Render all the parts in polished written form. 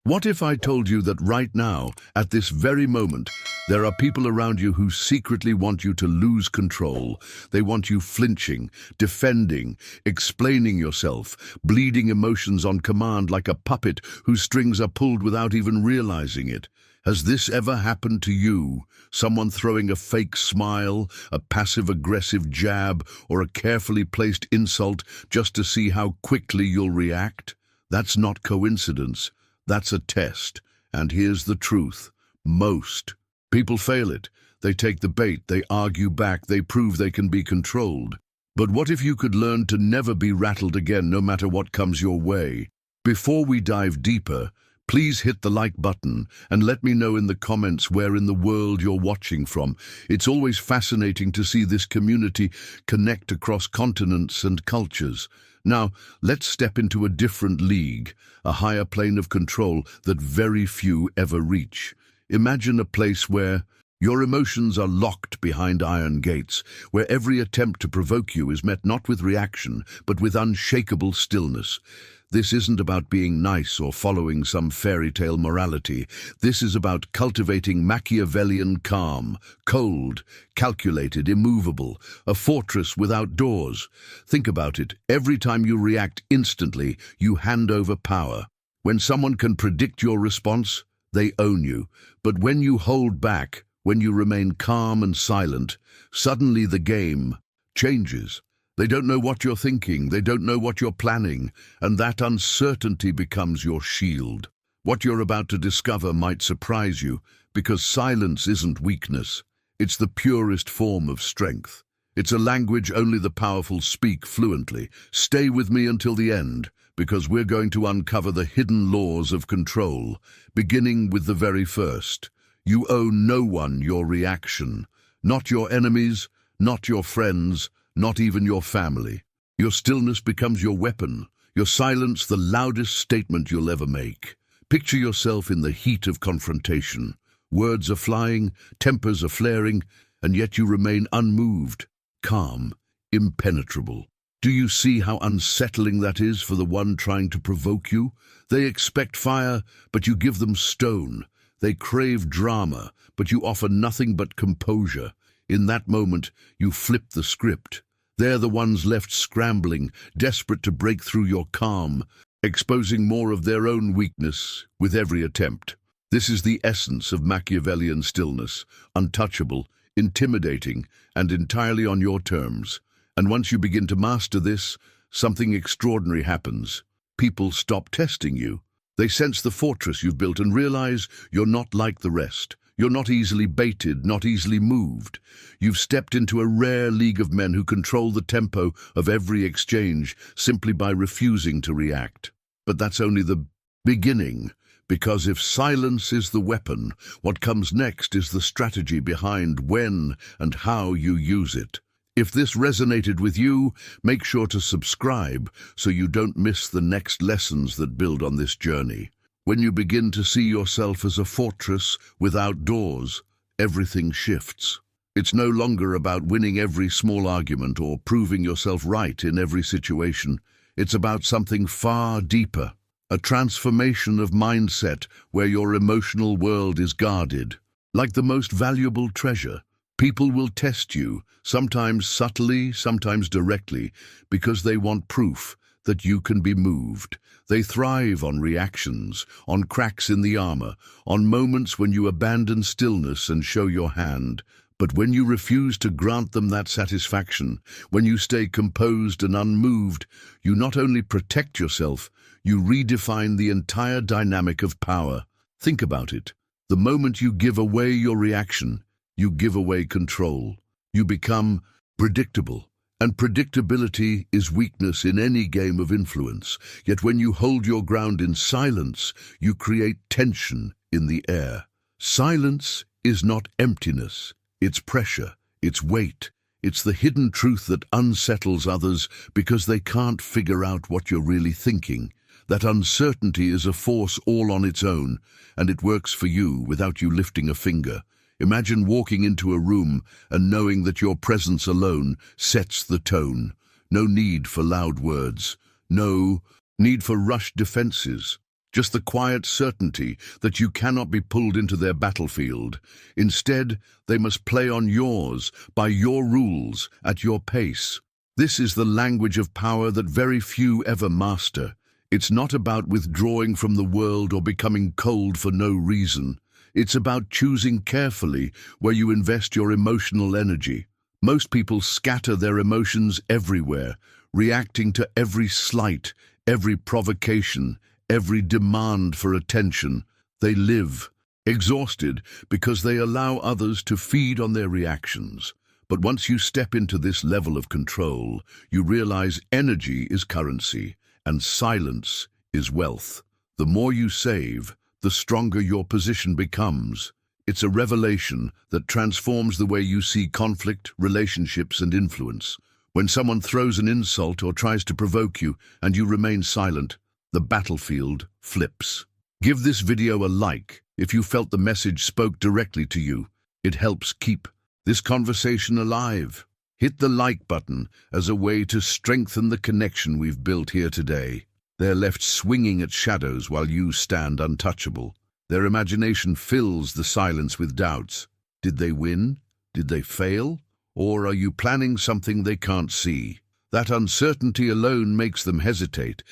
What if I told you that right now, at this very moment, there are people around you who secretly want you to lose control? They want you flinching, defending, explaining yourself, bleeding emotions on command like a puppet whose strings are pulled without even realizing it. Has this ever happened to you? Someone throwing a fake smile, a passive-aggressive jab, or a carefully placed insult just to see how quickly you'll react? That's not coincidence. That's a test. And here's the truth. Most people fail it. They take the bait, they argue back, they prove they can be controlled. But what if you could learn to never be rattled again, no matter what comes your way? Before we dive deeper, please hit the like button and let me know in the comments where in the world you're watching from. It's always fascinating to see this community connect across continents and cultures. Now, let's step into a different league, a higher plane of control that very few ever reach. Imagine a place where your emotions are locked behind iron gates, where every attempt to provoke you is met not with reaction, but with unshakable stillness. This isn't about being nice or following some fairy tale morality. This is about cultivating Machiavellian calm, cold, calculated, immovable, a fortress without doors. Think about it. Every time you react instantly, you hand over power. When someone can predict your response, they own you. But when you hold back, when you remain calm and silent, suddenly the game changes. They don't know what you're thinking, they don't know what you're planning, and that uncertainty becomes your shield. What you're about to discover might surprise you, because silence isn't weakness. It's the purest form of strength. It's a language only the powerful speak fluently. Stay with me until the end, because we're going to uncover the hidden laws of control, beginning with the very first. You owe no one your reaction, not your enemies, not your friends, not even your family. Your stillness becomes your weapon, your silence the loudest statement you'll ever make. Picture yourself in the heat of confrontation. Words are flying, tempers are flaring, and yet you remain unmoved, calm, impenetrable. Do you see how unsettling that is for the one trying to provoke you? They expect fire, but you give them stone. They crave drama, but you offer nothing but composure. In that moment, you flip the script. They're the ones left scrambling, desperate to break through your calm, exposing more of their own weakness with every attempt. This is the essence of Machiavellian stillness, untouchable, intimidating, and entirely on your terms. And once you begin to master this, something extraordinary happens. People stop testing you. They sense the fortress you've built and realize you're not like the rest. You're not easily baited, not easily moved. You've stepped into a rare league of men who control the tempo of every exchange simply by refusing to react. But that's only the beginning, because if silence is the weapon, what comes next is the strategy behind when and how you use it. If this resonated with you, make sure to subscribe so you don't miss the next lessons that build on this journey. When you begin to see yourself as a fortress without doors, everything shifts. It's no longer about winning every small argument or proving yourself right in every situation. It's about something far deeper, a transformation of mindset where your emotional world is guarded. Like the most valuable treasure, people will test you, sometimes subtly, sometimes directly, because they want proof that you can be moved. They thrive on reactions, on cracks in the armor, on moments when you abandon stillness and show your hand. But when you refuse to grant them that satisfaction, when you stay composed and unmoved, you not only protect yourself, you redefine the entire dynamic of power. Think about it. The moment you give away your reaction, you give away control. You become predictable. And predictability is weakness in any game of influence. Yet when you hold your ground in silence, you create tension in the air. Silence is not emptiness. It's pressure, it's weight. It's the hidden truth that unsettles others because they can't figure out what you're really thinking. That uncertainty is a force all on its own, and it works for you without you lifting a finger. Imagine walking into a room and knowing that your presence alone sets the tone. No need for loud words. No need for rushed defenses. just the quiet certainty that you cannot be pulled into their battlefield. Instead, they must play on yours, by your rules, at your pace. This is the language of power that very few ever master. It's not about withdrawing from the world or becoming cold for no reason. It's about choosing carefully where you invest your emotional energy. Most people scatter their emotions everywhere, reacting to every slight, every provocation, every demand for attention. They live, exhausted, because they allow others to feed on their reactions. But once you step into this level of control, you realize energy is currency, and silence is wealth. The more you save, the stronger your position becomes. It's a revelation that transforms the way you see conflict, relationships, and influence. When someone throws an insult or tries to provoke you and you remain silent, the battlefield flips. Give this video a like if you felt the message spoke directly to you. It helps keep this conversation alive. Hit the like button as a way to strengthen the connection we've built here today. They're left swinging at shadows while you stand untouchable. Their imagination fills the silence with doubts. Did they win? Did they fail? Or are you planning something they can't see? That uncertainty alone makes them hesitate.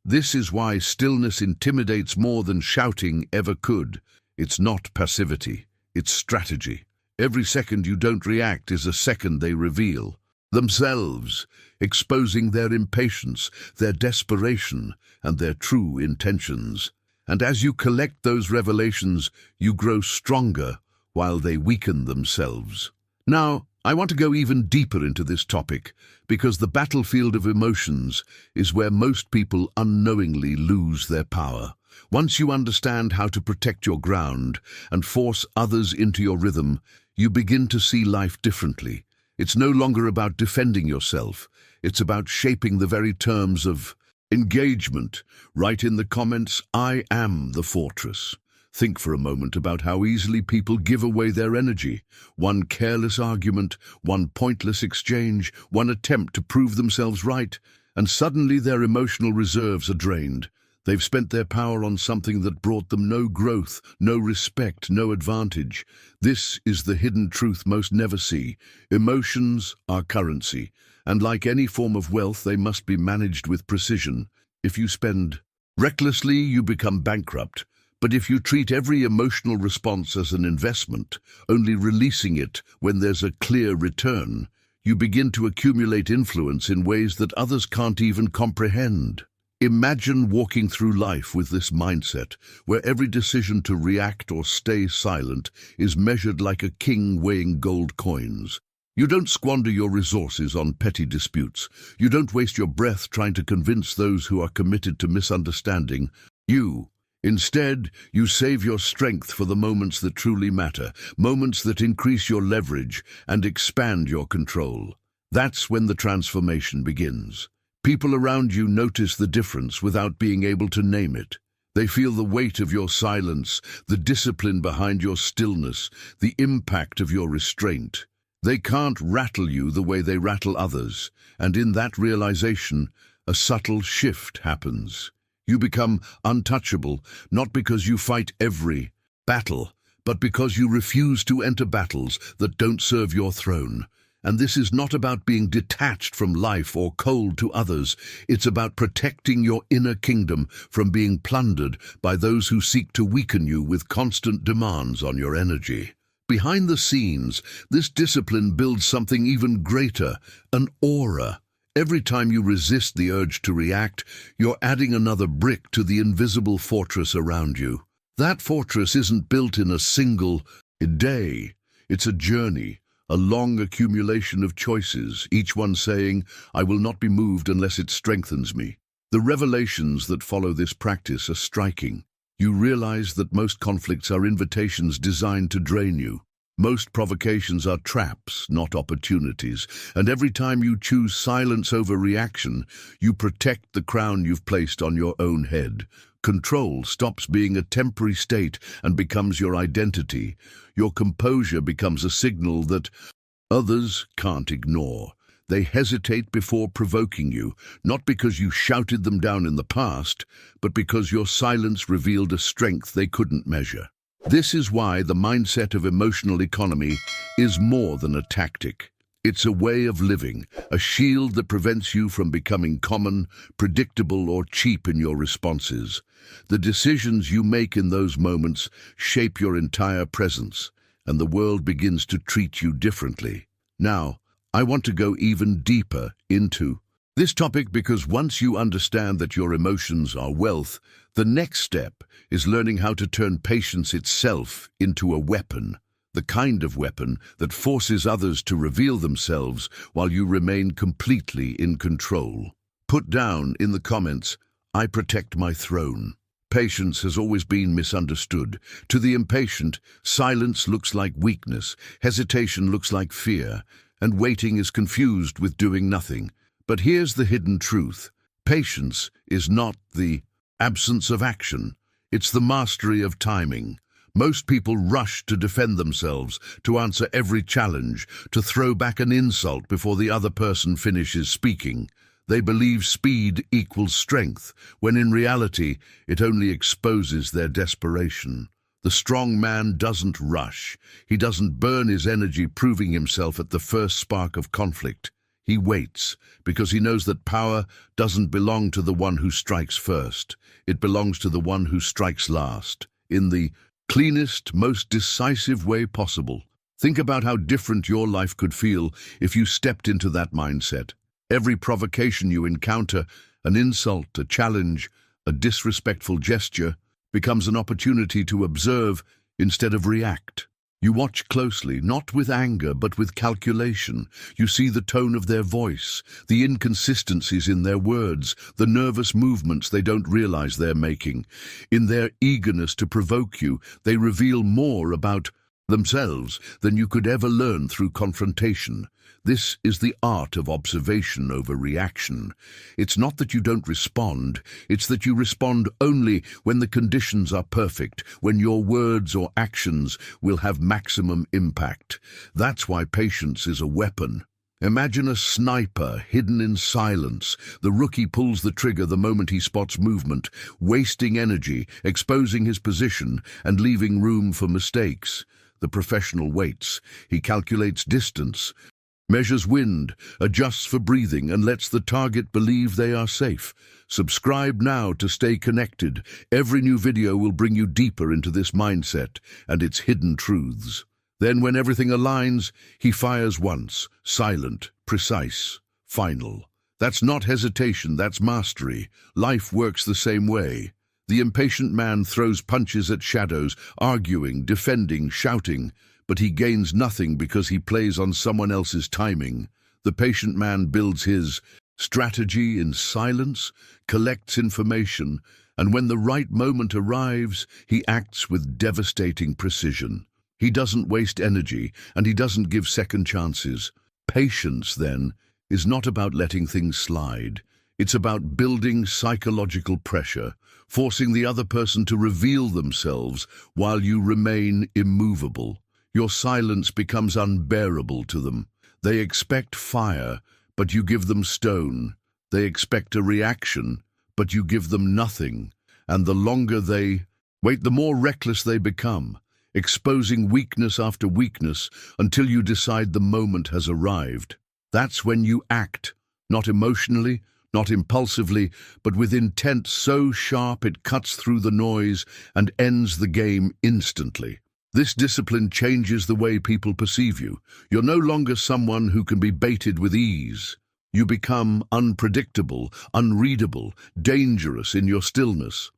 This is why stillness intimidates more than shouting ever could. It's not passivity, it's strategy. Every second you don't react is a second they reveal themselves, exposing their impatience, their desperation, and their true intentions. And as you collect those revelations, you grow stronger while they weaken themselves. Now, I want to go even deeper into this topic, because the battlefield of emotions is where most people unknowingly lose their power. Once you understand how to protect your ground and force others into your rhythm, you begin to see life differently. It's no longer about defending yourself. It's about shaping the very terms of engagement. Write in the comments, "I am the fortress." Think for a moment about how easily people give away their energy. One careless argument, one pointless exchange, one attempt to prove themselves right, and suddenly their emotional reserves are drained. They've spent their power on something that brought them no growth, no respect, no advantage. This is the hidden truth most never see. Emotions are currency, and like any form of wealth, they must be managed with precision. If you spend recklessly, you become bankrupt. But if you treat every emotional response as an investment, only releasing it when there's a clear return, you begin to accumulate influence in ways that others can't even comprehend. Imagine walking through life with this mindset, where every decision to react or stay silent is measured like a king weighing gold coins. You don't squander your resources on petty disputes. You don't waste your breath trying to convince those who are committed to misunderstanding you. Instead, you save your strength for the moments that truly matter, moments that increase your leverage and expand your control. That's when the transformation begins. People around you notice the difference without being able to name it. They feel the weight of your silence, the discipline behind your stillness, the impact of your restraint. They can't rattle you the way they rattle others, and in that realization, a subtle shift happens. You become untouchable, not because you fight every battle, but because you refuse to enter battles that don't serve your throne. And this is not about being detached from life or cold to others. It's about protecting your inner kingdom from being plundered by those who seek to weaken you with constant demands on your energy. Behind the scenes, this discipline builds something even greater, an aura. Every time you resist the urge to react, you're adding another brick to the invisible fortress around you. That fortress isn't built in a single day. It's a journey, a long accumulation of choices, each one saying, "I will not be moved unless it strengthens me." The revelations that follow this practice are striking. You realize that most conflicts are invitations designed to drain you. Most provocations are traps, not opportunities, and every time you choose silence over reaction, you protect the crown you've placed on your own head. Control stops being a temporary state and becomes your identity. Your composure becomes a signal that others can't ignore. They hesitate before provoking you, not because you shouted them down in the past, but because your silence revealed a strength they couldn't measure. This is why the mindset of emotional economy is more than a tactic. It's a way of living, a shield that prevents you from becoming common, predictable, or cheap in your responses. The decisions you make in those moments shape your entire presence, and the world begins to treat you differently. Now, I want to go even deeper into this topic because once you understand that your emotions are wealth, the next step is learning how to turn patience itself into a weapon, the kind of weapon that forces others to reveal themselves while you remain completely in control. Put down in the comments, "I protect my throne." Patience has always been misunderstood. To the impatient, silence looks like weakness, hesitation looks like fear, and waiting is confused with doing nothing. But here's the hidden truth. Patience is not the absence of action. It's the mastery of timing. Most people rush to defend themselves, to answer every challenge, to throw back an insult before the other person finishes speaking. They believe speed equals strength, when in reality it only exposes their desperation. The strong man doesn't rush. He doesn't burn his energy proving himself at the first spark of conflict. He waits, because he knows that power doesn't belong to the one who strikes first. It belongs to the one who strikes last, in the cleanest, most decisive way possible. Think about how different your life could feel if you stepped into that mindset. Every provocation you encounter, an insult, a challenge, a disrespectful gesture, becomes an opportunity to observe instead of react. You watch closely, not with anger, but with calculation. You see the tone of their voice, the inconsistencies in their words, the nervous movements they don't realize they're making. In their eagerness to provoke you, they reveal more about themselves than you could ever learn through confrontation. This is the art of observation over reaction. It's not that you don't respond, it's that you respond only when the conditions are perfect, when your words or actions will have maximum impact. That's why patience is a weapon. Imagine a sniper hidden in silence. The rookie pulls the trigger the moment he spots movement, wasting energy, exposing his position, and leaving room for mistakes. The professional waits. He calculates distance, measures wind, adjusts for breathing, and lets the target believe they are safe. Subscribe now to stay connected. Every new video will bring you deeper into this mindset and its hidden truths. Then, when everything aligns, he fires once, silent, precise, final. That's not hesitation, that's mastery. Life works the same way. The impatient man throws punches at shadows, arguing, defending, shouting, but he gains nothing because he plays on someone else's timing. The patient man builds his strategy in silence, collects information, and when the right moment arrives, he acts with devastating precision. He doesn't waste energy, and he doesn't give second chances. Patience, then, is not about letting things slide. It's about building psychological pressure, forcing the other person to reveal themselves while you remain immovable. Your silence becomes unbearable to them. They expect fire, but you give them stone. They expect a reaction, but you give them nothing. And the longer they wait, the more reckless they become, exposing weakness after weakness until you decide the moment has arrived. That's when you act, not emotionally, not impulsively, but with intent so sharp it cuts through the noise and ends the game instantly. This discipline changes the way people perceive you. You're no longer someone who can be baited with ease. You become unpredictable, unreadable, dangerous in your stillness.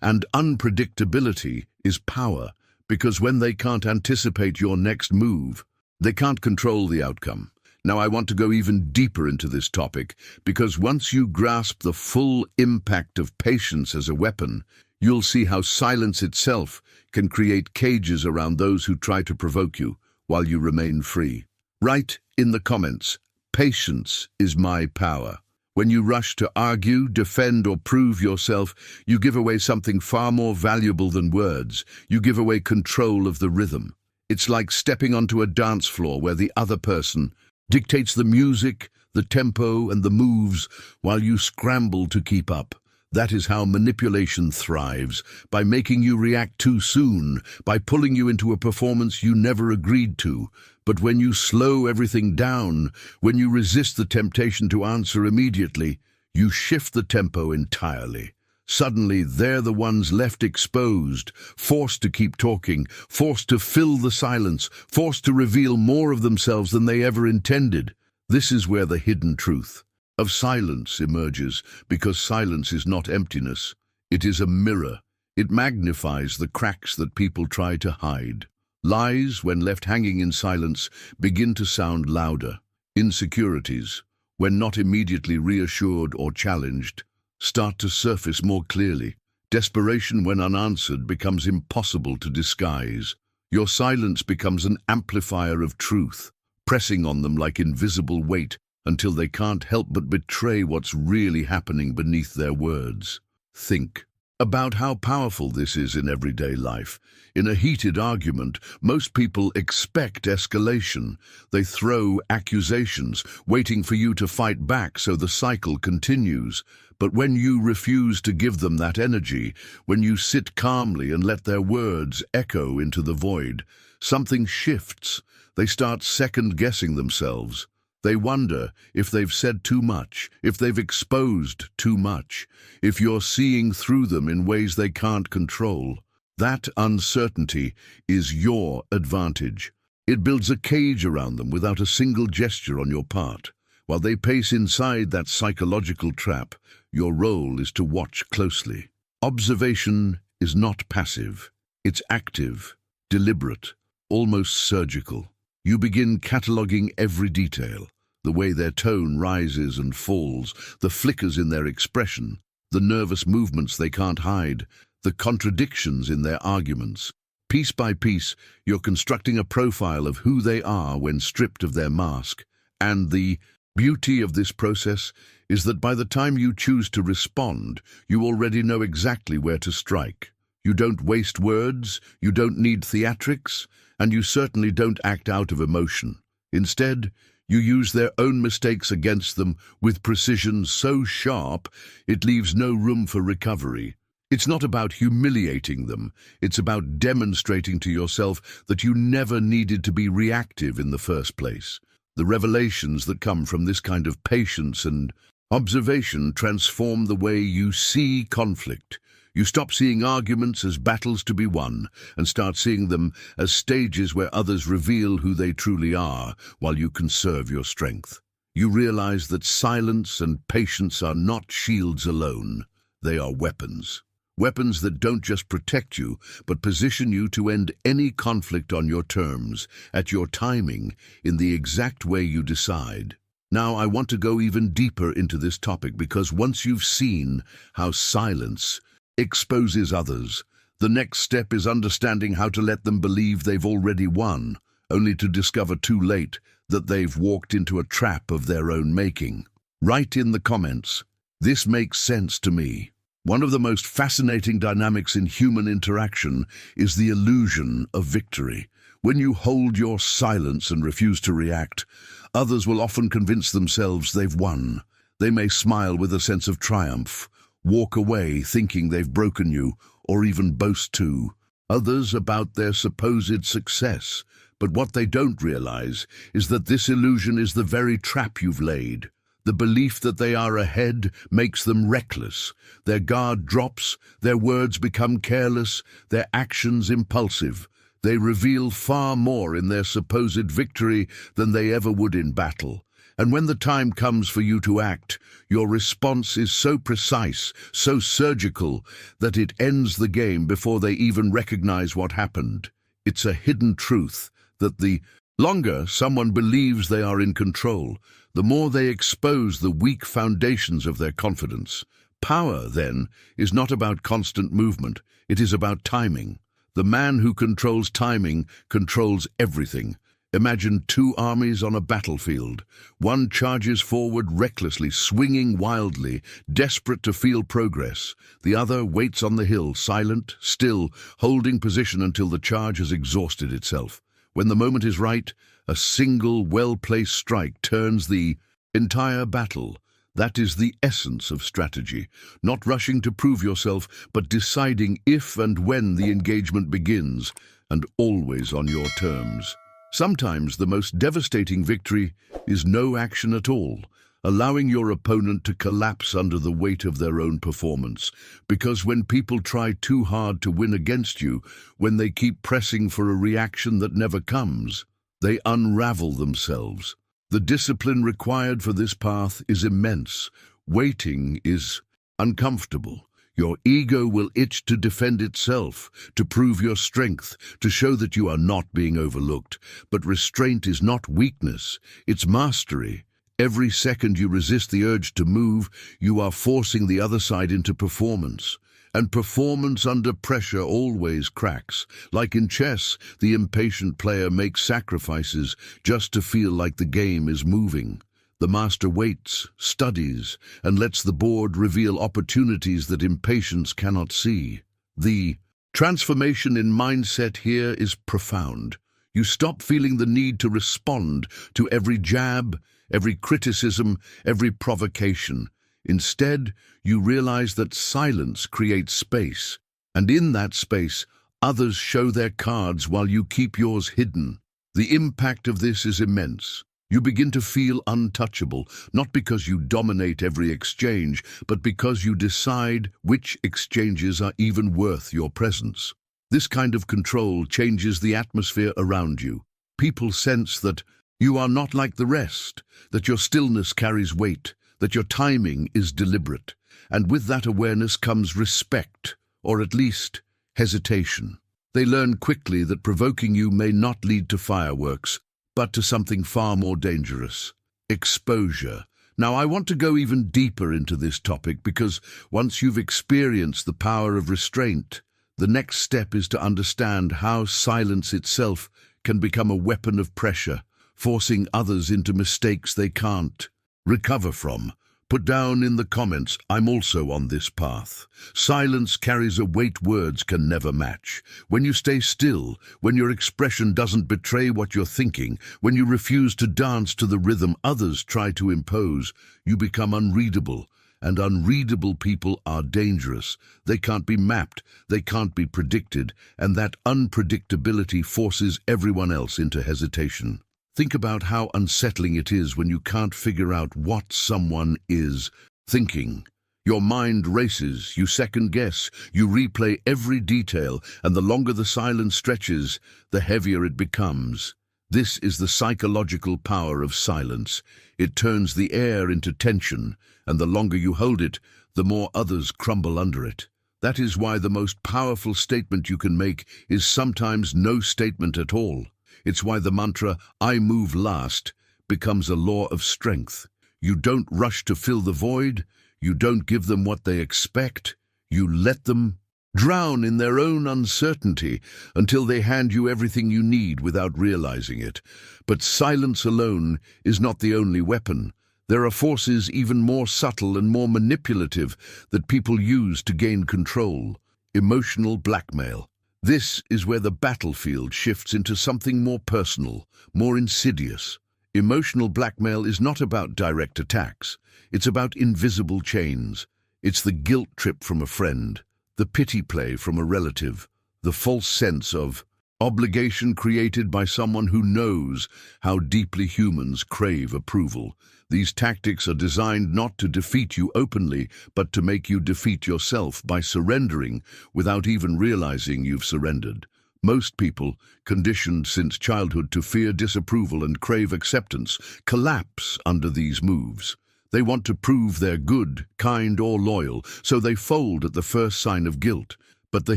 And unpredictability is power, because when they can't anticipate your next move, they can't control the outcome. Now, I want to go even deeper into this topic, because once you grasp the full impact of patience as a weapon, you'll see how silence itself can create cages around those who try to provoke you while you remain free. Write in the comments, "Patience is my power." When you rush to argue, defend, or prove yourself, you give away something far more valuable than words. You give away control of the rhythm. It's like stepping onto a dance floor where the other person dictates the music, the tempo and the moves, while you scramble to keep up. That is how manipulation thrives, by making you react too soon, by pulling you into a performance you never agreed to. But when you slow everything down, when you resist the temptation to answer immediately, you shift the tempo entirely. Suddenly, they're the ones left exposed, forced to keep talking, forced to fill the silence, forced to reveal more of themselves than they ever intended. This is where the hidden truth of silence emerges, because silence is not emptiness. It is a mirror. It magnifies the cracks that people try to hide. Lies, when left hanging in silence, begin to sound louder. Insecurities, when not immediately reassured or challenged, start to surface more clearly. Desperation, when unanswered, becomes impossible to disguise. Your silence becomes an amplifier of truth, pressing on them like invisible weight until they can't help but betray what's really happening beneath their words. Think about how powerful this is in everyday life. In a heated argument, most people expect escalation. They throw accusations, waiting for you to fight back so the cycle continues. But when you refuse to give them that energy, when you sit calmly and let their words echo into the void, something shifts. They start second-guessing themselves. They wonder if they've said too much, if they've exposed too much, if you're seeing through them in ways they can't control. That uncertainty is your advantage. It builds a cage around them without a single gesture on your part. While they pace inside that psychological trap, your role is to watch closely. Observation is not passive. It's active, deliberate, almost surgical. You begin cataloging every detail, the way their tone rises and falls, the flickers in their expression, the nervous movements they can't hide, the contradictions in their arguments. Piece by piece, you're constructing a profile of who they are when stripped of their mask. And the beauty of this process is that by the time you choose to respond, you already know exactly where to strike. You don't waste words, you don't need theatrics, and you certainly don't act out of emotion. Instead, you use their own mistakes against them with precision so sharp it leaves no room for recovery. It's not about humiliating them, it's about demonstrating to yourself that you never needed to be reactive in the first place. The revelations that come from this kind of patience and observation transform the way you see conflict. You stop seeing arguments as battles to be won and start seeing them as stages where others reveal who they truly are while you conserve your strength. You realize that silence and patience are not shields alone. They are weapons. Weapons that don't just protect you, but position you to end any conflict on your terms, at your timing, in the exact way you decide. Now, I want to go even deeper into this topic because once you've seen how silence exposes others, the next step is understanding how to let them believe they've already won, only to discover too late that they've walked into a trap of their own making. Write in the comments, "This makes sense to me." One of the most fascinating dynamics in human interaction is the illusion of victory. When you hold your silence and refuse to react, others will often convince themselves they've won. They may smile with a sense of triumph, walk away thinking they've broken you, or even boast to others about their supposed success. But what they don't realize is that this illusion is the very trap you've laid. The belief that they are ahead makes them reckless. Their guard drops, their words become careless, their actions impulsive. They reveal far more in their supposed victory than they ever would in battle. And when the time comes for you to act, your response is so precise, so surgical, that it ends the game before they even recognize what happened. It's a hidden truth that the longer someone believes they are in control, the more they expose the weak foundations of their confidence. Power, then, is not about constant movement, it is about timing. The man who controls timing controls everything. Imagine two armies on a battlefield. One charges forward recklessly, swinging wildly, desperate to feel progress. The other waits on the hill, silent, still, holding position until the charge has exhausted itself. When the moment is right, a single, well-placed strike turns the entire battle. That is the essence of strategy, not rushing to prove yourself, but deciding if and when the engagement begins, and always on your terms. Sometimes the most devastating victory is no action at all, allowing your opponent to collapse under the weight of their own performance. Because when people try too hard to win against you, when they keep pressing for a reaction that never comes, they unravel themselves. The discipline required for this path is immense. Waiting is uncomfortable. Your ego will itch to defend itself, to prove your strength, to show that you are not being overlooked. But restraint is not weakness, it's mastery. Every second you resist the urge to move, you are forcing the other side into performance. And performance under pressure always cracks. Like in chess, the impatient player makes sacrifices just to feel like the game is moving. The master waits, studies, and lets the board reveal opportunities that impatience cannot see. The transformation in mindset here is profound. You stop feeling the need to respond to every jab, every criticism, every provocation. Instead, you realize that silence creates space, and in that space, others show their cards while you keep yours hidden. The impact of this is immense. You begin to feel untouchable, not because you dominate every exchange, but because you decide which exchanges are even worth your presence. This kind of control changes the atmosphere around you. People sense that you are not like the rest, that your stillness carries weight, that your timing is deliberate, and with that awareness comes respect, or at least hesitation. They learn quickly that provoking you may not lead to fireworks, but to something far more dangerous: exposure. Now, I want to go even deeper into this topic because once you've experienced the power of restraint, the next step is to understand how silence itself can become a weapon of pressure, forcing others into mistakes they can't recover from. Put down in the comments, I'm also on this path. Silence carries a weight words can never match. When you stay still, when your expression doesn't betray what you're thinking, when you refuse to dance to the rhythm others try to impose, you become unreadable. And unreadable people are dangerous. They can't be mapped, they can't be predicted, and that unpredictability forces everyone else into hesitation. Think about how unsettling it is when you can't figure out what someone is thinking. Your mind races, you second guess, you replay every detail, and the longer the silence stretches, the heavier it becomes. This is the psychological power of silence. It turns the air into tension, and the longer you hold it, the more others crumble under it. That is why the most powerful statement you can make is sometimes no statement at all. It's why the mantra, "I move last," becomes a law of strength. You don't rush to fill the void, you don't give them what they expect, you let them drown in their own uncertainty until they hand you everything you need without realizing it. But silence alone is not the only weapon. There are forces even more subtle and more manipulative that people use to gain control: emotional blackmail. This is where the battlefield shifts into something more personal, more insidious. Emotional blackmail is not about direct attacks. It's about invisible chains. It's the guilt trip from a friend, the pity play from a relative, the false sense of obligation created by someone who knows how deeply humans crave approval. These tactics are designed not to defeat you openly, but to make you defeat yourself by surrendering without even realizing you've surrendered. Most people, conditioned since childhood to fear disapproval and crave acceptance, collapse under these moves. They want to prove they're good, kind, or loyal, so they fold at the first sign of guilt. But the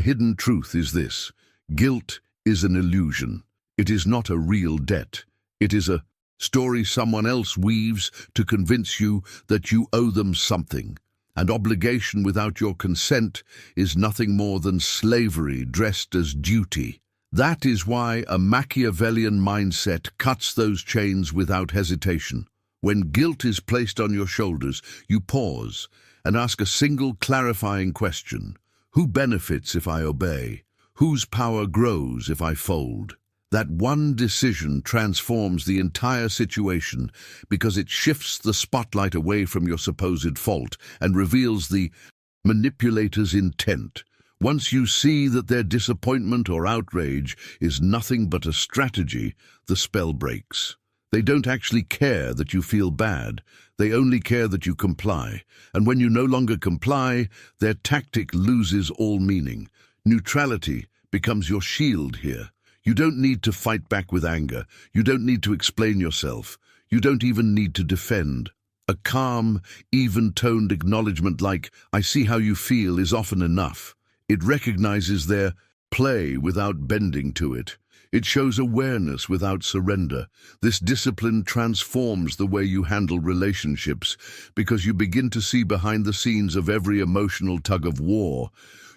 hidden truth is this: guilt is an illusion. It is not a real debt. It is a story someone else weaves to convince you that you owe them something. And obligation without your consent is nothing more than slavery dressed as duty. That is why a Machiavellian mindset cuts those chains without hesitation. When guilt is placed on your shoulders, you pause and ask a single clarifying question: who benefits if I obey? Whose power grows if I fold? That one decision transforms the entire situation because it shifts the spotlight away from your supposed fault and reveals the manipulator's intent. Once you see that their disappointment or outrage is nothing but a strategy, the spell breaks. They don't actually care that you feel bad. They only care that you comply. And when you no longer comply, their tactic loses all meaning. Neutrality becomes your shield here. You don't need to fight back with anger. You don't need to explain yourself. You don't even need to defend. A calm, even-toned acknowledgement like, "I see how you feel," is often enough. It recognizes their play without bending to it. It shows awareness without surrender. This discipline transforms the way you handle relationships because you begin to see behind the scenes of every emotional tug-of-war.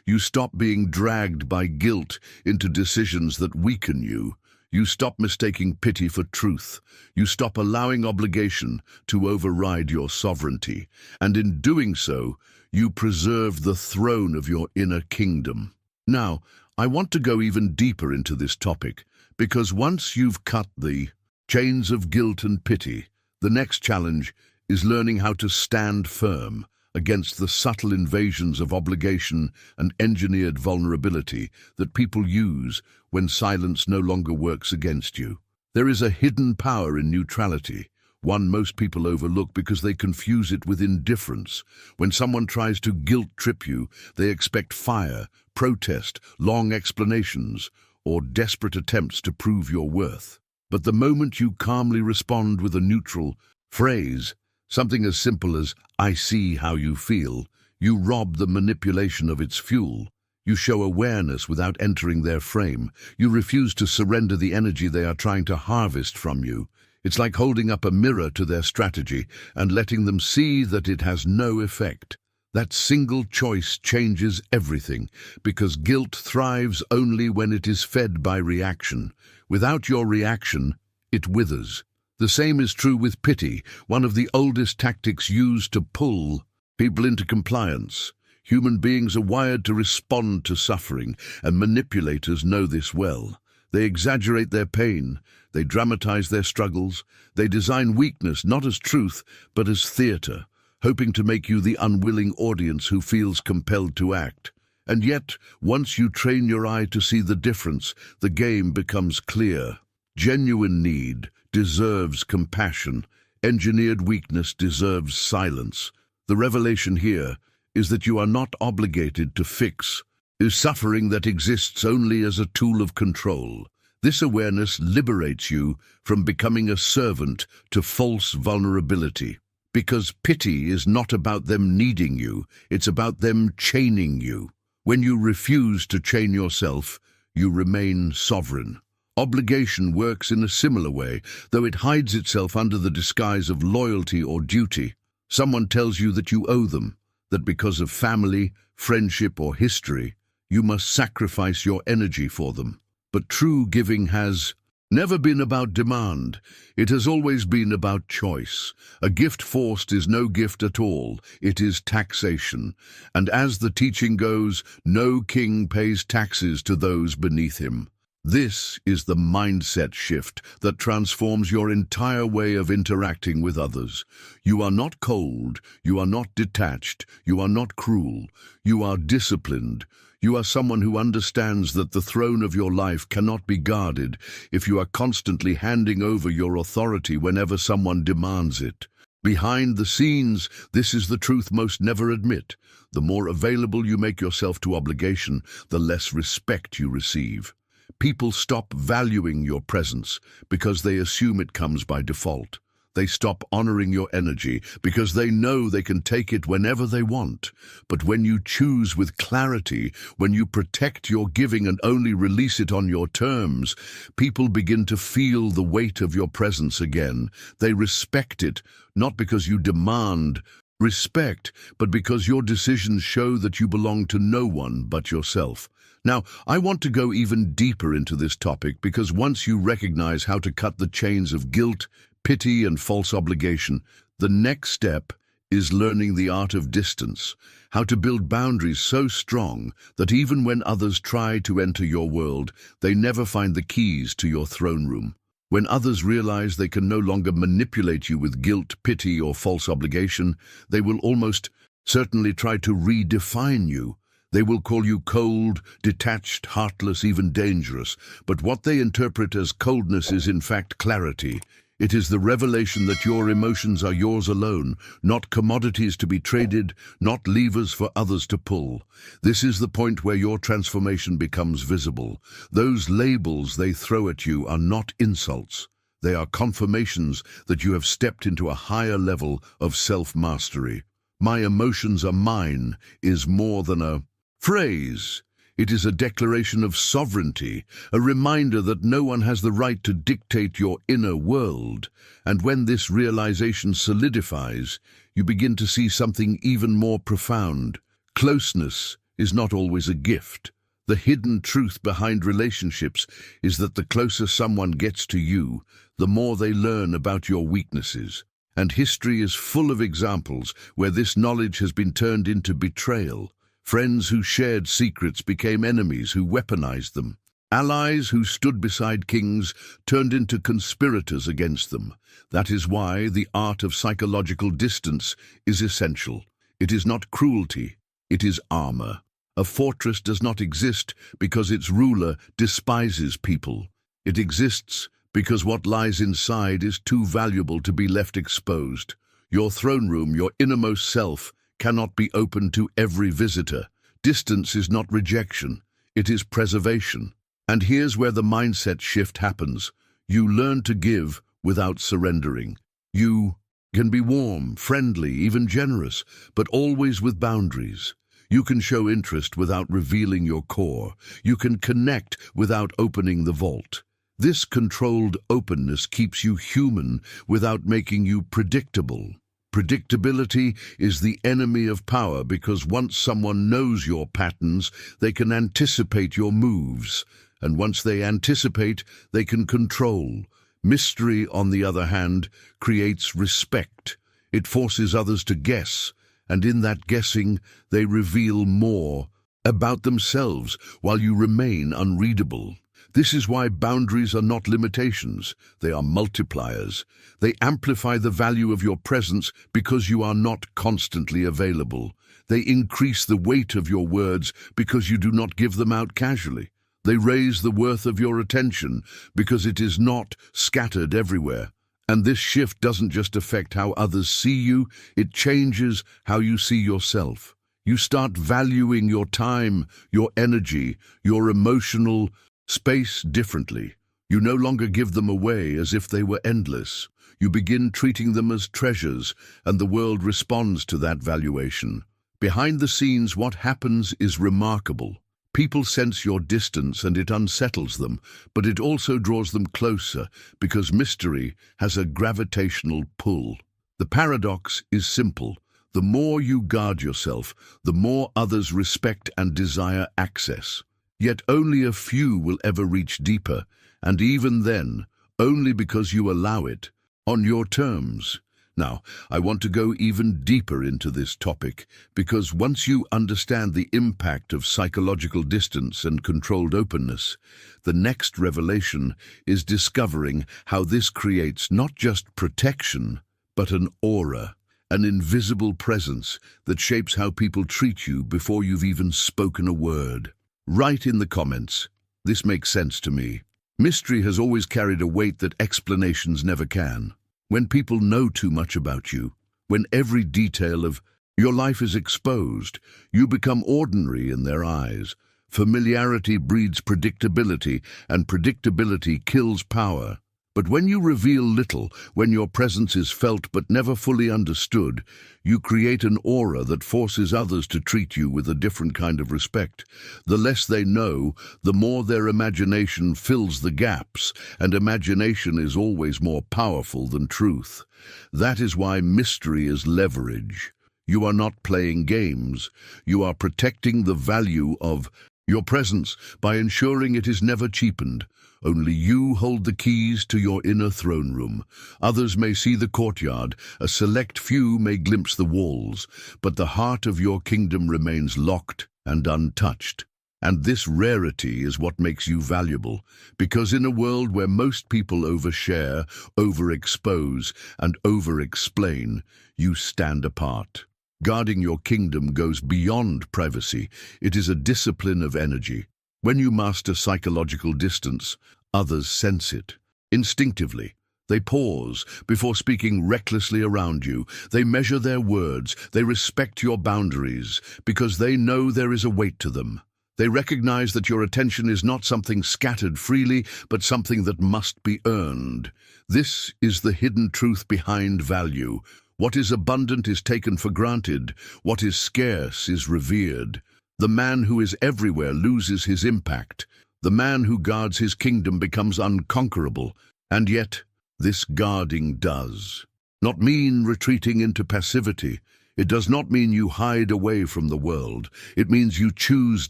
You stop being dragged by guilt into decisions that weaken you. You stop mistaking pity for truth. You stop allowing obligation to override your sovereignty. And in doing so, you preserve the throne of your inner kingdom. Now, I want to go even deeper into this topic, because once you've cut the chains of guilt and pity, the next challenge is learning how to stand firm against the subtle invasions of obligation and engineered vulnerability that people use when silence no longer works against you. There is a hidden power in neutrality, one most people overlook because they confuse it with indifference. When someone tries to guilt-trip you, they expect fire, protest, long explanations, or desperate attempts to prove your worth. But the moment you calmly respond with a neutral phrase, something as simple as, "I see how you feel," you rob the manipulation of its fuel. You show awareness without entering their frame. You refuse to surrender the energy they are trying to harvest from you. It's like holding up a mirror to their strategy and letting them see that it has no effect. That single choice changes everything, because guilt thrives only when it is fed by reaction. Without your reaction, it withers. The same is true with pity, one of the oldest tactics used to pull people into compliance. Human beings are wired to respond to suffering, and manipulators know this well. They exaggerate their pain, they dramatize their struggles, they design weakness not as truth, but as theater, hoping to make you the unwilling audience who feels compelled to act. And yet, once you train your eye to see the difference, the game becomes clear. Genuine need deserves compassion. Engineered weakness deserves silence. The revelation here is that you are not obligated to fix suffering that exists only as a tool of control. This awareness liberates you from becoming a servant to false vulnerability. Because pity is not about them needing you, it's about them chaining you. When you refuse to chain yourself, you remain sovereign. Obligation works in a similar way, though it hides itself under the disguise of loyalty or duty. Someone tells you that you owe them, that because of family, friendship, or history, you must sacrifice your energy for them. But true giving has never been about demand. It has always been about choice. A gift forced is no gift at all. It is taxation. And as the teaching goes, no king pays taxes to those beneath him. This is the mindset shift that transforms your entire way of interacting with others. You are not cold, you are not detached, you are not cruel, you are disciplined. You are someone who understands that the throne of your life cannot be guarded if you are constantly handing over your authority whenever someone demands it. Behind the scenes, this is the truth most never admit. The more available you make yourself to obligation, the less respect you receive. People stop valuing your presence because they assume it comes by default. They stop honoring your energy because they know they can take it whenever they want. But when you choose with clarity, when you protect your giving and only release it on your terms, people begin to feel the weight of your presence again. They respect it, not because you demand respect, but because your decisions show that you belong to no one but yourself. Now, I want to go even deeper into this topic because once you recognize how to cut the chains of guilt, pity, and false obligation, the next step is learning the art of distance, how to build boundaries so strong that even when others try to enter your world, they never find the keys to your throne room. When others realize they can no longer manipulate you with guilt, pity, or false obligation, they will almost certainly try to redefine you. They will call you cold, detached, heartless, even dangerous. But what they interpret as coldness is in fact clarity. It is the revelation that your emotions are yours alone, not commodities to be traded, not levers for others to pull. This is the point where your transformation becomes visible. Those labels they throw at you are not insults. They are confirmations that you have stepped into a higher level of self-mastery. "My emotions are mine" is more than a phrase. It is a declaration of sovereignty, a reminder that no one has the right to dictate your inner world. And when this realization solidifies, you begin to see something even more profound. Closeness is not always a gift. The hidden truth behind relationships is that the closer someone gets to you, the more they learn about your weaknesses. And history is full of examples where this knowledge has been turned into betrayal. Friends who shared secrets became enemies who weaponized them. Allies who stood beside kings turned into conspirators against them. That is why the art of psychological distance is essential. It is not cruelty, it is armor. A fortress does not exist because its ruler despises people. It exists because what lies inside is too valuable to be left exposed. Your throne room, your innermost self, cannot be open to every visitor. Distance is not rejection, it is preservation. And here's where the mindset shift happens. You learn to give without surrendering. You can be warm, friendly, even generous, but always with boundaries. You can show interest without revealing your core. You can connect without opening the vault. This controlled openness keeps you human without making you predictable. Predictability is the enemy of power because once someone knows your patterns, they can anticipate your moves. And once they anticipate, they can control. Mystery, on the other hand, creates respect. It forces others to guess, and in that guessing, they reveal more about themselves while you remain unreadable. This is why boundaries are not limitations, they are multipliers. They amplify the value of your presence because you are not constantly available. They increase the weight of your words because you do not give them out casually. They raise the worth of your attention because it is not scattered everywhere. And this shift doesn't just affect how others see you, it changes how you see yourself. You start valuing your time, your energy, your emotional space differently. You no longer give them away as if they were endless. You begin treating them as treasures, and the world responds to that valuation. Behind the scenes, what happens is remarkable. People sense your distance and it unsettles them, but it also draws them closer because mystery has a gravitational pull. The paradox is simple. The more you guard yourself, the more others respect and desire access. Yet only a few will ever reach deeper, and even then, only because you allow it, on your terms. Now, I want to go even deeper into this topic, because once you understand the impact of psychological distance and controlled openness, the next revelation is discovering how this creates not just protection, but an aura, an invisible presence that shapes how people treat you before you've even spoken a word. Write in the comments, "This makes sense to me." Mystery has always carried a weight that explanations never can. When people know too much about you, when every detail of your life is exposed, you become ordinary in their eyes. Familiarity breeds predictability, and predictability kills power. But when you reveal little, when your presence is felt but never fully understood, you create an aura that forces others to treat you with a different kind of respect. The less they know, the more their imagination fills the gaps, and imagination is always more powerful than truth. That is why mystery is leverage. You are not playing games. You are protecting the value of Your presence by ensuring it is never cheapened. Only you hold the keys to your inner throne room. Others may see the courtyard, a select few may glimpse the walls, but the heart of your kingdom remains locked and untouched. And this rarity is what makes you valuable, because in a world where most people overshare, overexpose, and overexplain, you stand apart. Guarding your kingdom goes beyond privacy. It is a discipline of energy. When you master psychological distance, others sense it. Instinctively, they pause before speaking recklessly around you. They measure their words. They respect your boundaries because they know there is a weight to them. They recognize that your attention is not something scattered freely, but something that must be earned. This is the hidden truth behind value. What is abundant is taken for granted. What is scarce is revered. The man who is everywhere loses his impact. The man who guards his kingdom becomes unconquerable. And yet, this guarding does not mean retreating into passivity. It does not mean you hide away from the world. It means you choose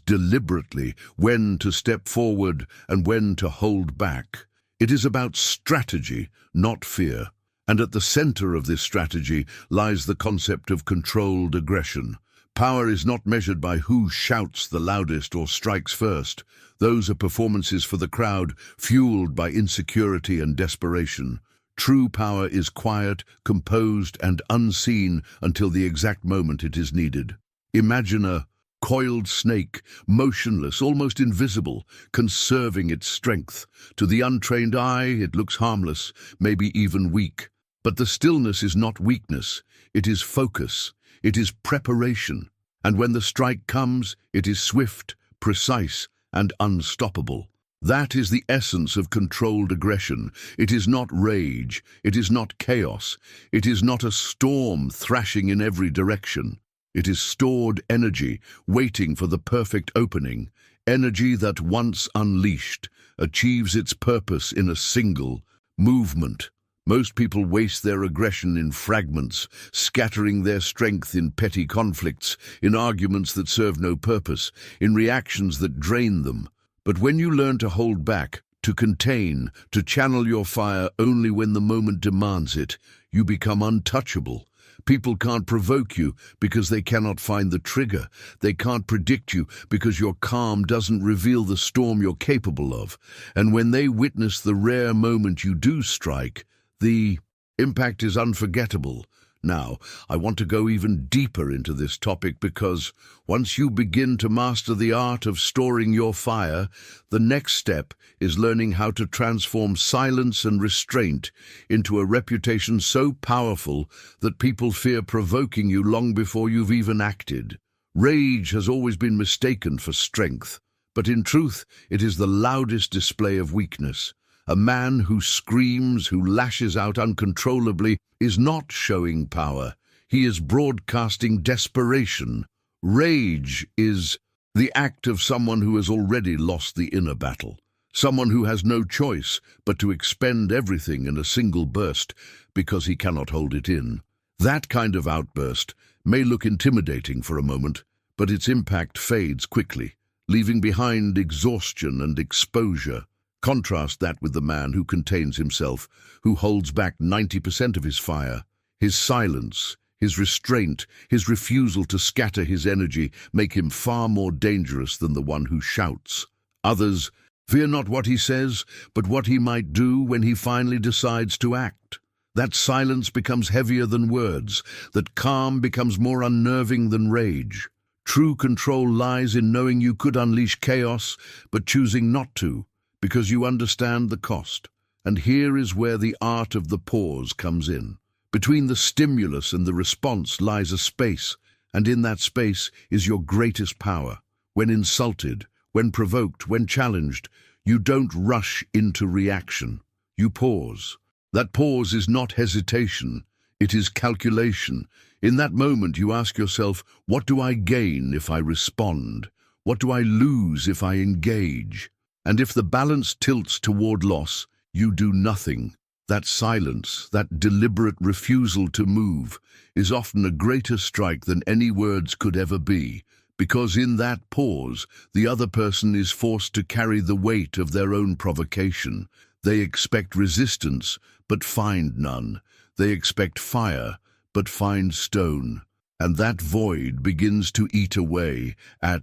deliberately when to step forward and when to hold back. It is about strategy, not fear. And at the center of this strategy lies the concept of controlled aggression. Power is not measured by who shouts the loudest or strikes first. Those are performances for the crowd, fueled by insecurity and desperation. True power is quiet, composed, and unseen until the exact moment it is needed. Imagine a coiled snake, motionless, almost invisible, conserving its strength. To the untrained eye, it looks harmless, maybe even weak. But the stillness is not weakness, it is focus, it is preparation. And when the strike comes, it is swift, precise, and unstoppable. That is the essence of controlled aggression. It is not rage, it is not chaos, it is not a storm thrashing in every direction. It is stored energy, waiting for the perfect opening, energy that once unleashed, achieves its purpose in a single movement. Most people waste their aggression in fragments, scattering their strength in petty conflicts, in arguments that serve no purpose, in reactions that drain them. But when you learn to hold back, to contain, to channel your fire only when the moment demands it, you become untouchable. People can't provoke you because they cannot find the trigger. They can't predict you because your calm doesn't reveal the storm you're capable of. And when they witness the rare moment you do strike, the impact is unforgettable. Now, I want to go even deeper into this topic because once you begin to master the art of storing your fire, the next step is learning how to transform silence and restraint into a reputation so powerful that people fear provoking you long before you've even acted. Rage has always been mistaken for strength, but in truth, it is the loudest display of weakness. A man who screams, who lashes out uncontrollably, is not showing power. He is broadcasting desperation. Rage is the act of someone who has already lost the inner battle. Someone who has no choice but to expend everything in a single burst because he cannot hold it in. That kind of outburst may look intimidating for a moment, but its impact fades quickly, leaving behind exhaustion and exposure. Contrast that with the man who contains himself, who holds back 90% of his fire. His silence, his restraint, his refusal to scatter his energy make him far more dangerous than the one who shouts. Others fear not what he says, but what he might do when he finally decides to act. That silence becomes heavier than words, that calm becomes more unnerving than rage. True control lies in knowing you could unleash chaos, but choosing not to, because you understand the cost. And here is where the art of the pause comes in. Between the stimulus and the response lies a space, and in that space is your greatest power. When insulted, when provoked, when challenged, you don't rush into reaction. You pause. That pause is not hesitation, it is calculation. In that moment you ask yourself, what do I gain if I respond? What do I lose if I engage? And if the balance tilts toward loss, you do nothing. That silence, that deliberate refusal to move, is often a greater strike than any words could ever be, because in that pause, the other person is forced to carry the weight of their own provocation. They expect resistance, but find none. They expect fire, but find stone. And that void begins to eat away at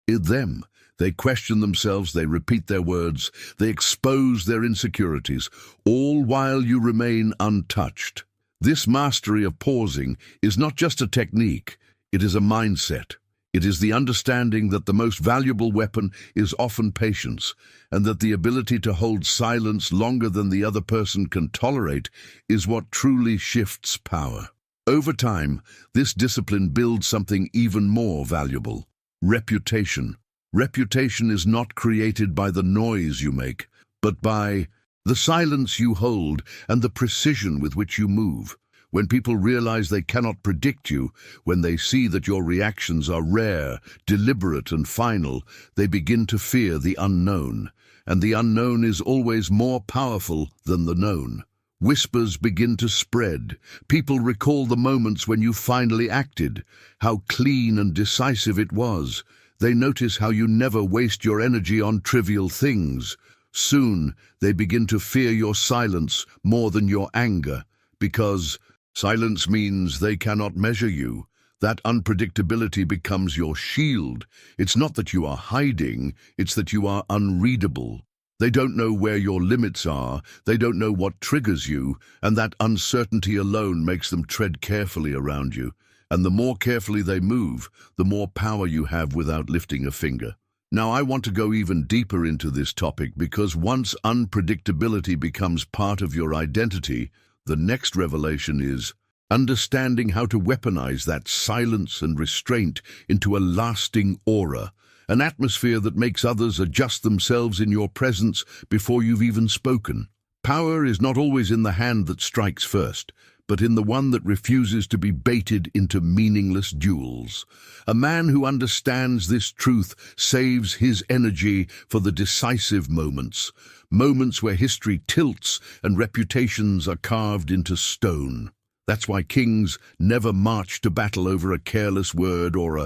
them. They question themselves, they repeat their words, they expose their insecurities, all while you remain untouched. This mastery of pausing is not just a technique, it is a mindset. It is the understanding that the most valuable weapon is often patience, and that the ability to hold silence longer than the other person can tolerate is what truly shifts power. Over time, this discipline builds something even more valuable: reputation. Reputation is not created by the noise you make, but by the silence you hold and the precision with which you move. When people realize they cannot predict you, when they see that your reactions are rare, deliberate, and final, they begin to fear the unknown. And the unknown is always more powerful than the known. Whispers begin to spread. People recall the moments when you finally acted, how clean and decisive it was. They notice how you never waste your energy on trivial things. Soon, they begin to fear your silence more than your anger, because silence means they cannot measure you. That unpredictability becomes your shield. It's not that you are hiding, it's that you are unreadable. They don't know where your limits are, they don't know what triggers you, and that uncertainty alone makes them tread carefully around you. And the more carefully they move, the more power you have without lifting a finger. Now, I want to go even deeper into this topic because once unpredictability becomes part of your identity, the next revelation is understanding how to weaponize that silence and restraint into a lasting aura, an atmosphere that makes others adjust themselves in your presence before you've even spoken. Power is not always in the hand that strikes first, but in the one that refuses to be baited into meaningless duels. A man who understands this truth saves his energy for the decisive moments, moments where history tilts and reputations are carved into stone. That's why kings never march to battle over a careless word or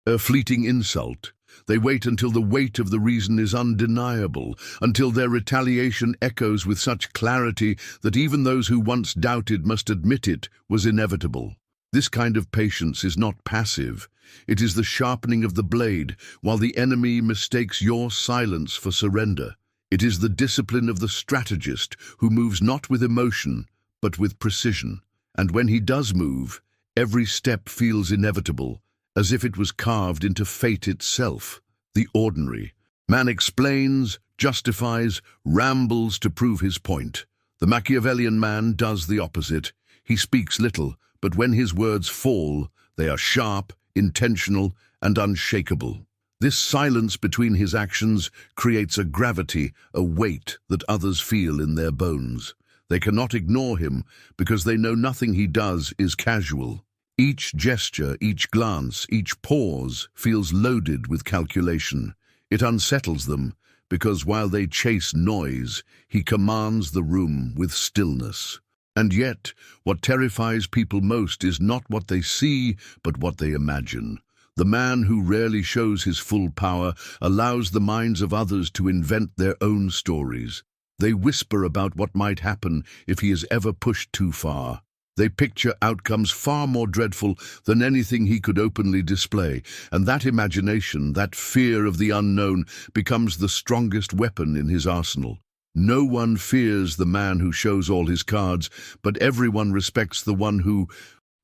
a fleeting insult. They wait until the weight of the reason is undeniable, until their retaliation echoes with such clarity that even those who once doubted must admit it was inevitable. This kind of patience is not passive. It is the sharpening of the blade, while the enemy mistakes your silence for surrender. It is the discipline of the strategist who moves not with emotion, but with precision. And when he does move, every step feels inevitable, as if it was carved into fate itself. The ordinary man explains, justifies, rambles to prove his point. The Machiavellian man does the opposite. He speaks little, but when his words fall, they are sharp, intentional, and unshakable. This silence between his actions creates a gravity, a weight that others feel in their bones. They cannot ignore him because they know nothing he does is casual. Each gesture, each glance, each pause feels loaded with calculation. It unsettles them because while they chase noise, he commands the room with stillness. And yet, what terrifies people most is not what they see, but what they imagine. The man who rarely shows his full power allows the minds of others to invent their own stories. They whisper about what might happen if he is ever pushed too far. They picture outcomes far more dreadful than anything he could openly display, and that imagination, that fear of the unknown, becomes the strongest weapon in his arsenal. No one fears the man who shows all his cards, but everyone respects the one who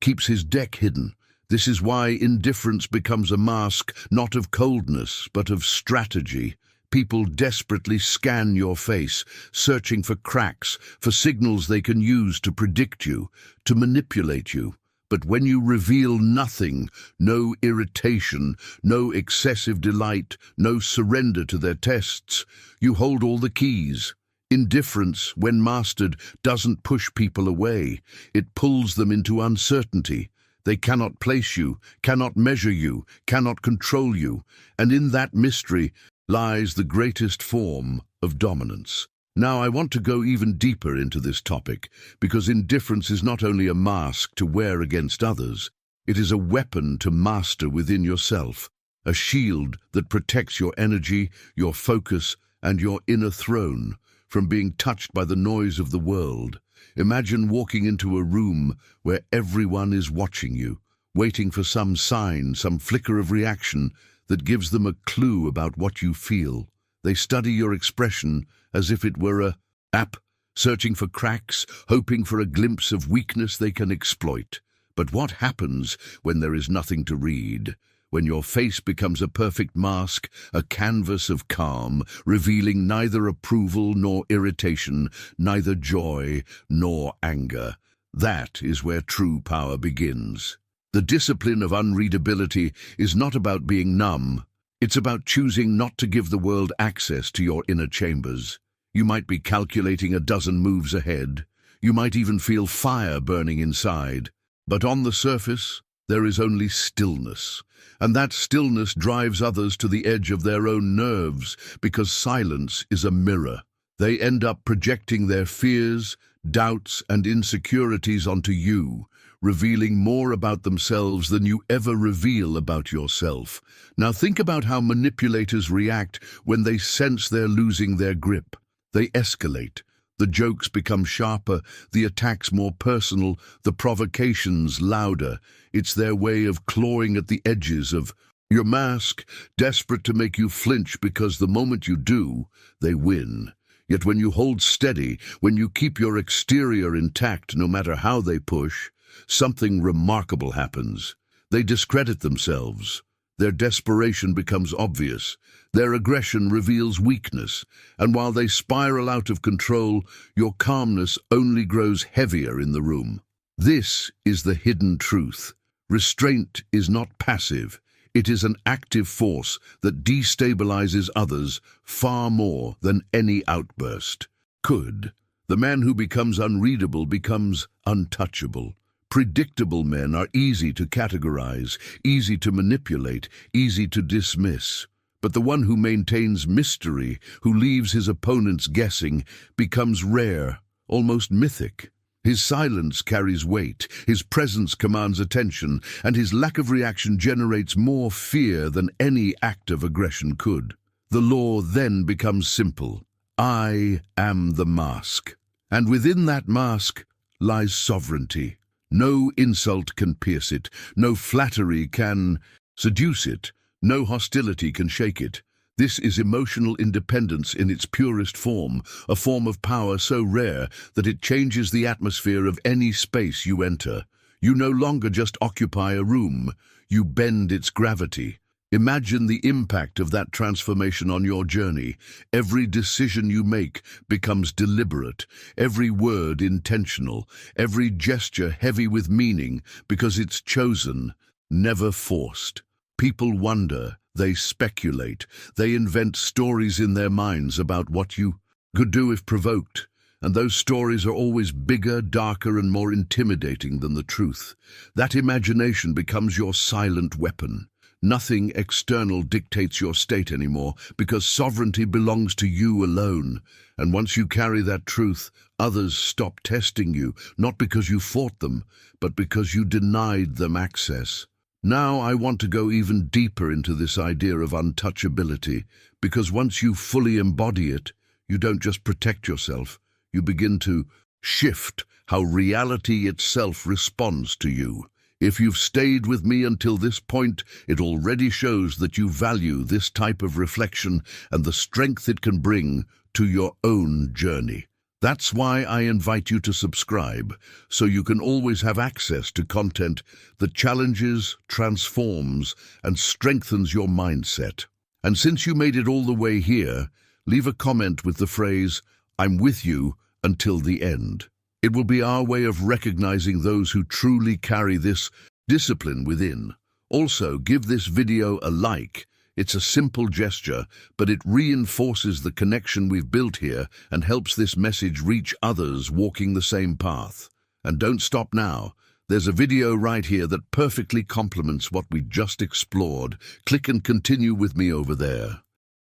keeps his deck hidden. This is why indifference becomes a mask, not of coldness, but of strategy. People desperately scan your face, searching for cracks, for signals they can use to predict you, to manipulate you. But when you reveal nothing, no irritation, no excessive delight, no surrender to their tests, you hold all the keys. Indifference, when mastered, doesn't push people away. It pulls them into uncertainty. They cannot place you, cannot measure you, cannot control you, and in that mystery lies the greatest form of dominance. Now, I want to go even deeper into this topic, because indifference is not only a mask to wear against others, it is a weapon to master within yourself. a shield that protects your energy, your focus, and your inner throne from being touched by the noise of the world. Imagine walking into a room where everyone is watching you, waiting for some sign, some flicker of reaction that gives them a clue about what you feel. They study your expression as if it were a app, searching for cracks, hoping for a glimpse of weakness they can exploit. But what happens when there is nothing to read? When your face becomes a perfect mask, a canvas of calm, revealing neither approval nor irritation, neither joy nor anger. That is where true power begins. The discipline of unreadability is not about being numb. It's about choosing not to give the world access to your inner chambers. You might be calculating a dozen moves ahead. You might even feel fire burning inside. But on the surface, there is only stillness. And that stillness drives others to the edge of their own nerves, because silence is a mirror. They end up projecting their fears, doubts, and insecurities onto you, revealing more about themselves than you ever reveal about yourself. Now think about how manipulators react when they sense they're losing their grip. They escalate. The jokes become sharper, the attacks more personal, the provocations louder. It's their way of clawing at the edges of your mask, desperate to make you flinch because the moment you do, they win. Yet when you hold steady, when you keep your exterior intact no matter how they push, something remarkable happens. They discredit themselves. Their desperation becomes obvious. Their aggression reveals weakness, and while they spiral out of control, your calmness only grows heavier in the room. This is the hidden truth. Restraint is not passive. It is an active force that destabilizes others far more than any outburst could. The man who becomes unreadable becomes untouchable. Predictable men are easy to categorize, easy to manipulate, easy to dismiss. But the one who maintains mystery, who leaves his opponents guessing, becomes rare, almost mythic. His silence carries weight, his presence commands attention, and his lack of reaction generates more fear than any act of aggression could. The law then becomes simple. I am the mask. And within that mask lies sovereignty. No insult can pierce it, no flattery can seduce it, no hostility can shake it. This is emotional independence in its purest form, a form of power so rare that it changes the atmosphere of any space you enter. You no longer just occupy a room, you bend its gravity. Imagine the impact of that transformation on your journey. Every decision you make becomes deliberate, every word intentional, every gesture heavy with meaning because it's chosen, never forced. People wonder, they speculate, they invent stories in their minds about what you could do if provoked, and those stories are always bigger, darker, and more intimidating than the truth. That imagination becomes your silent weapon. Nothing external dictates your state anymore because sovereignty belongs to you alone. And once you carry that truth, others stop testing you, not because you fought them, but because you denied them access. Now I want to go even deeper into this idea of untouchability, because once you fully embody it, you don't just protect yourself, you begin to shift how reality itself responds to you. If you've stayed with me until this point, it already shows that you value this type of reflection and the strength it can bring to your own journey. That's why I invite you to subscribe, so you can always have access to content that challenges, transforms, and strengthens your mindset. And since you made it all the way here, leave a comment with the phrase, "I'm with you until the end." It will be our way of recognizing those who truly carry this discipline within. Also, give this video a like. It's a simple gesture, but it reinforces the connection we've built here and helps this message reach others walking the same path. And don't stop now. There's a video right here that perfectly complements what we just explored. Click and continue with me over there.